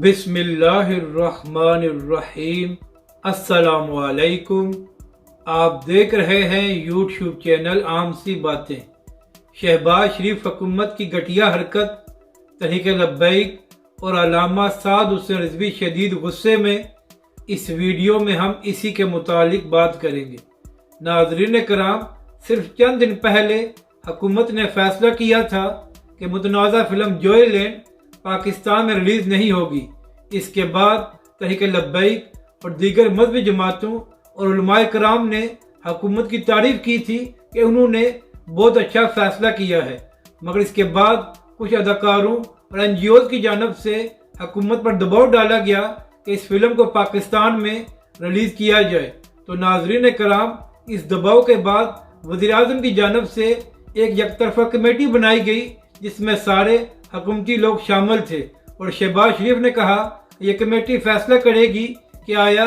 بسم اللہ الرحمن الرحیم۔ السلام علیکم۔ آپ دیکھ رہے ہیں یوٹیوب چینل عام سی باتیں۔ شہباز شریف حکومت کی گھٹیا حرکت، تحریک لبیک اور علامہ سعد حسین رضوی شدید غصے میں۔ اس ویڈیو میں ہم اسی کے متعلق بات کریں گے۔ ناظرین کرام، صرف چند دن پہلے حکومت نے فیصلہ کیا تھا کہ متنازع فلم جوئے لینڈ پاکستان میں ریلیز نہیں ہوگی۔ اس کے بعد تحریک لبیک اور دیگر مذہبی جماعتوں اور علماء کرام نے حکومت کی تعریف کی تھی کہ انہوں نے بہت اچھا فیصلہ کیا ہے، مگر اس کے بعد کچھ اداکاروں اور NGOs کی جانب سے حکومت پر دباؤ ڈالا گیا کہ اس فلم کو پاکستان میں ریلیز کیا جائے۔ تو ناظرین کرام، اس دباؤ کے بعد وزیراعظم کی جانب سے ایک یک طرفہ کمیٹی بنائی گئی جس میں سارے حکومتی لوگ شامل تھے، اور شہباز شریف نے کہا یہ کمیٹی فیصلہ کرے گی کہ آیا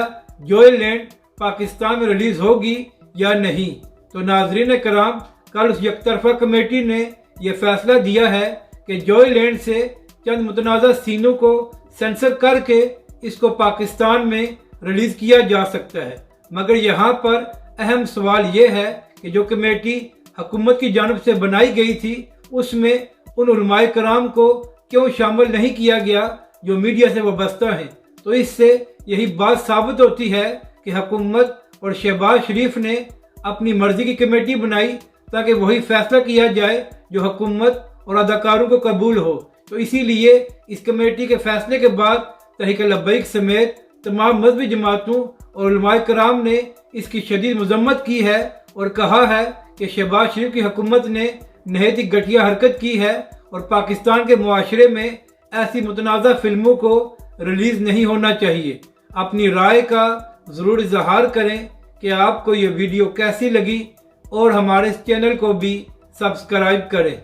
جوئے لینڈ پاکستان میں ریلیز ہوگی یا نہیں۔ تو ناظرین کرام، کل اس یک طرفہ کمیٹی نے یہ فیصلہ دیا ہے کہ جوئے لینڈ سے چند متنازع سینوں کو سینسر کر کے اس کو پاکستان میں ریلیز کیا جا سکتا ہے، مگر یہاں پر اہم سوال یہ ہے کہ جو کمیٹی حکومت کی جانب سے بنائی گئی تھی اس میں ان علماء کرام کو کیوں شامل نہیں کیا گیا جو میڈیا سے وابستہ ہیں۔ تو اس سے یہی بات ثابت ہوتی ہے کہ حکومت اور شہباز شریف نے اپنی مرضی کی کمیٹی بنائی تاکہ وہی فیصلہ کیا جائے جو حکومت اور اداکاروں کو قبول ہو۔ تو اسی لیے اس کمیٹی کے فیصلے کے بعد تحریک لبیک سمیت تمام مذہبی جماعتوں اور علماء کرام نے اس کی شدید مذمت کی ہے اور کہا ہے کہ شہباز شریف کی حکومت نے نہایت ہی گھٹیا حرکت کی ہے اور پاکستان کے معاشرے میں ایسی متنازع فلموں کو ریلیز نہیں ہونا چاہیے۔ اپنی رائے کا ضرور اظہار کریں کہ آپ کو یہ ویڈیو کیسی لگی، اور ہمارے اس چینل کو بھی سبسکرائب کریں۔